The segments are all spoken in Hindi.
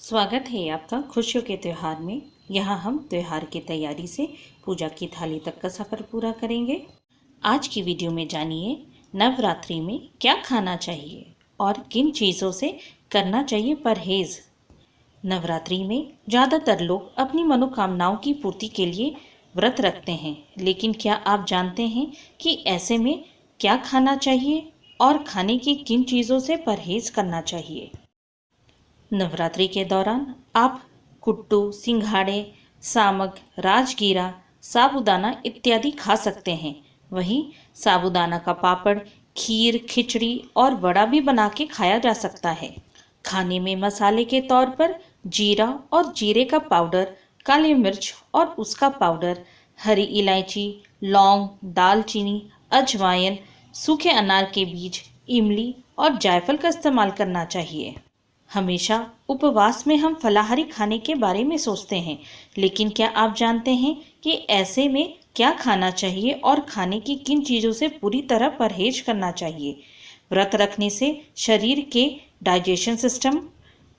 स्वागत है आपका खुशियों के त्यौहार में। यहाँ हम त्यौहार की तैयारी से पूजा की थाली तक का सफ़र पूरा करेंगे। आज की वीडियो में जानिए नवरात्रि में क्या खाना चाहिए और किन चीज़ों से करना चाहिए परहेज़। नवरात्रि में ज़्यादातर लोग अपनी मनोकामनाओं की पूर्ति के लिए व्रत रखते हैं, लेकिन क्या आप जानते हैं कि ऐसे में क्या खाना चाहिए और खाने की किन चीज़ों से परहेज़ करना चाहिए। नवरात्रि के दौरान आप कुट्टू, सिंघाड़े, सामक, राजगीरा, साबूदाना इत्यादि खा सकते हैं। वहीं साबूदाना का पापड़, खीर, खिचड़ी और वड़ा भी बना के खाया जा सकता है। खाने में मसाले के तौर पर जीरा और जीरे का पाउडर, काली मिर्च और उसका पाउडर, हरी इलायची, लौंग, दालचीनी, अजवाइन, सूखे अनार के बीज, इमली और जायफल का इस्तेमाल करना चाहिए। हमेशा उपवास में हम फलाहारी खाने के बारे में सोचते हैं, लेकिन क्या आप जानते हैं कि ऐसे में क्या खाना चाहिए और खाने की किन चीज़ों से पूरी तरह परहेज करना चाहिए। व्रत रखने से शरीर के डाइजेशन सिस्टम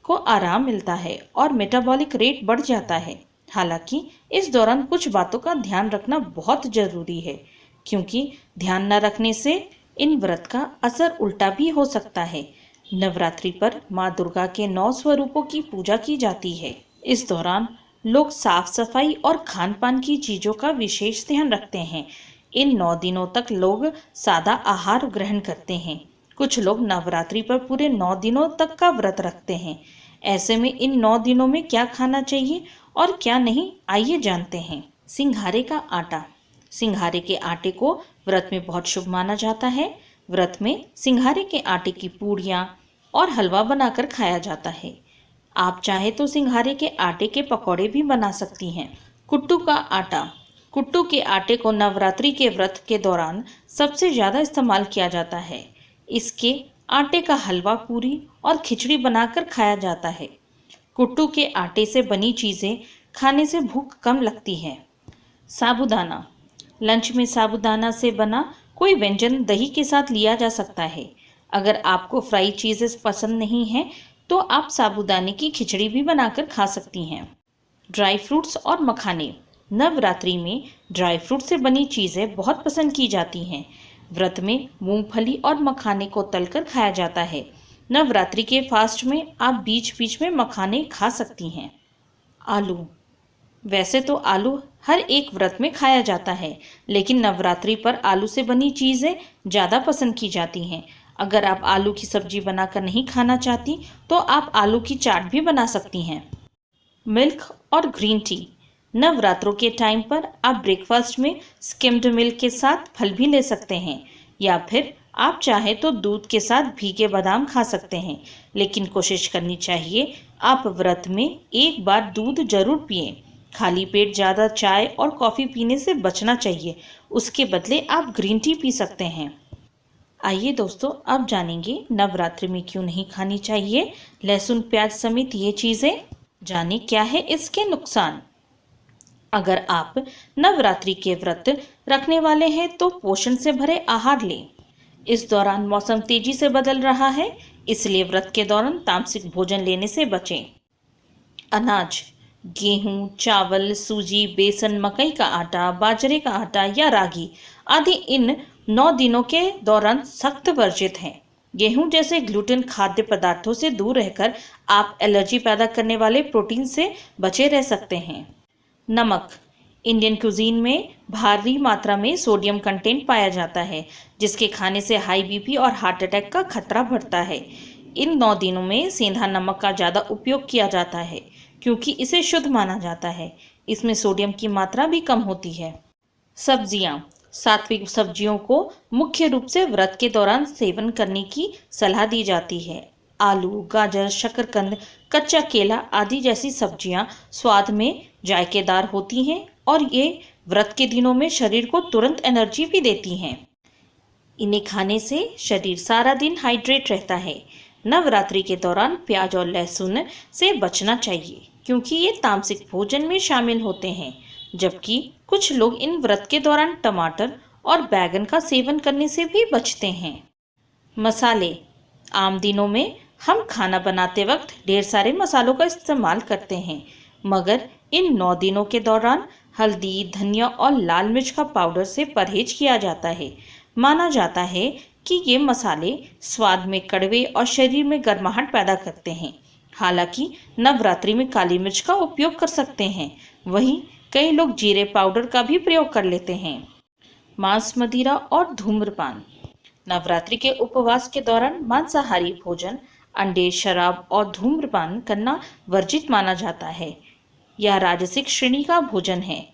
को आराम मिलता है और मेटाबॉलिक रेट बढ़ जाता है। हालांकि इस दौरान कुछ बातों का ध्यान रखना बहुत जरूरी है, क्योंकि ध्यान न रखने से इन व्रत का असर उल्टा भी हो सकता है। नवरात्रि पर माँ दुर्गा के 9 स्वरूपों की पूजा की जाती है। इस दौरान लोग साफ सफाई और खान पान की चीजों का विशेष ध्यान रखते हैं। इन 9 दिनों तक लोग सादा आहार ग्रहण करते हैं। कुछ लोग नवरात्रि पर पूरे 9 दिनों तक का व्रत रखते हैं। ऐसे में इन 9 दिनों में क्या खाना चाहिए और क्या नहीं, आइए जानते हैं। सिंघारे का आटा। सिंघारे के आटे को व्रत में बहुत शुभ माना जाता है। व्रत में सिंघारे के आटे की पूड़ियाँ और हलवा बनाकर खाया जाता है। आप चाहे तो सिंघारे के आटे के पकौड़े भी बना सकती हैं। कुट्टू का आटा। कुट्टू के आटे को नवरात्रि के व्रत के दौरान सबसे ज़्यादा इस्तेमाल किया जाता है। इसके आटे का हलवा, पूरी और खिचड़ी बनाकर खाया जाता है। कुट्टू के आटे से बनी चीज़ें खाने से भूख कम लगती है। साबूदाना। लंच में साबूदाना से बना कोई व्यंजन दही के साथ लिया जा सकता है। अगर आपको फ्राई चीज़ें पसंद नहीं हैं तो आप साबूदाने की खिचड़ी भी बनाकर खा सकती हैं। ड्राई फ्रूट्स और मखाने। नवरात्रि में ड्राई फ्रूट से बनी चीज़ें बहुत पसंद की जाती हैं। व्रत में मूंगफली और मखाने को तलकर खाया जाता है। नवरात्रि के फास्ट में आप बीच बीच में मखाने खा सकती हैं। आलू। वैसे तो आलू हर एक व्रत में खाया जाता है, लेकिन नवरात्रि पर आलू से बनी चीज़ें ज़्यादा पसंद की जाती हैं। अगर आप आलू की सब्जी बनाकर नहीं खाना चाहती तो आप आलू की चाट भी बना सकती हैं। मिल्क और ग्रीन टी। नवरात्रों के टाइम पर आप ब्रेकफास्ट में स्किम्ड मिल्क के साथ फल भी ले सकते हैं, या फिर आप चाहे तो दूध के साथ भीगे बादाम खा सकते हैं। लेकिन कोशिश करनी चाहिए आप व्रत में एक बार दूध जरूर पिएं। खाली पेट ज़्यादा चाय और कॉफ़ी पीने से बचना चाहिए। उसके बदले आप ग्रीन टी पी सकते हैं। आइए दोस्तों, अब जानेंगे नवरात्रि में क्यों नहीं खानी चाहिए लहसुन, प्याज समेत ये चीज़ें। जाने क्या है इसके नुकसान। अगर आप नवरात्रि के व्रत रखने वाले हैं तो पोषण से भरे आहार लें। इस दौरान मौसम तेजी से बदल रहा है, इसलिए व्रत के दौरान तामसिक भोजन लेने से बचें। अनाज। गेहूं, चावल, सूजी, बेसन, मकई का आटा, बाजरे का आटा या रागी आदि इन 9 दिनों के दौरान सख्त वर्जित हैं। गेहूं जैसे ग्लूटेन खाद्य पदार्थों से दूर रहकर आप एलर्जी पैदा करने वाले प्रोटीन से बचे रह सकते हैं। नमक। इंडियन कुजीन में भारी मात्रा में सोडियम कंटेंट पाया जाता है, जिसके खाने से हाई बीपी और हार्ट अटैक का खतरा बढ़ता है। इन 9 दिनों में सेंधा नमक का ज़्यादा उपयोग किया जाता है, क्योंकि इसे शुद्ध माना जाता है। इसमें सोडियम की मात्रा भी कम होती है। सब्जियां। सात्विक सब्जियों को मुख्य रूप से व्रत के दौरान सेवन करने की सलाह दी जाती है। आलू, गाजर, शकरकंद, कच्चा केला आदि जैसी सब्जियां स्वाद में जायकेदार होती हैं और ये व्रत के दिनों में शरीर को तुरंत एनर्जी भी देती हैं। इन्हें खाने से शरीर सारा दिन हाइड्रेट रहता है। नवरात्रि के दौरान प्याज और लहसुन से बचना चाहिए, क्योंकि ये तामसिक भोजन में शामिल होते हैं, जबकि कुछ लोग इन व्रत के दौरान टमाटर और बैंगन का सेवन करने से भी बचते हैं। मसाले। आम दिनों में हम खाना बनाते वक्त ढेर सारे मसालों का इस्तेमाल करते हैं, मगर इन 9 दिनों के दौरान हल्दी, धनिया और लाल मिर्च का पाउडर से परहेज किया जाता है। माना जाता है कि ये मसाले स्वाद में कड़वे और शरीर में गर्माहट पैदा करते हैं। हालांकि नवरात्रि में काली मिर्च का उपयोग कर सकते हैं, वहीं कई लोग जीरे पाउडर का भी प्रयोग कर लेते हैं। मांस, मदिरा और धूम्रपान। नवरात्रि के उपवास के दौरान मांसाहारी भोजन, अंडे, शराब और धूम्रपान करना वर्जित माना जाता है। यह राजसिक श्रेणी का भोजन है।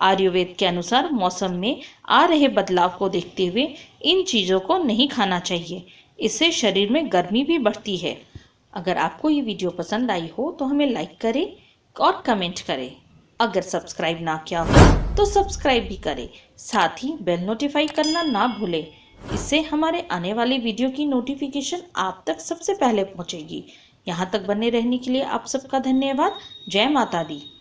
आयुर्वेद के अनुसार मौसम में आ रहे बदलाव को देखते हुए इन चीज़ों को नहीं खाना चाहिए। इससे शरीर में गर्मी भी बढ़ती है। अगर आपको ये वीडियो पसंद आई हो तो हमें लाइक करें और कमेंट करें। अगर सब्सक्राइब ना किया हो तो सब्सक्राइब भी करें। साथ ही बेल नोटिफाई करना ना भूलें। इससे हमारे आने वाले वीडियो की नोटिफिकेशन आप तक सबसे पहले पहुंचेगी। यहाँ तक बने रहने के लिए आप सबका धन्यवाद। जय माता दी।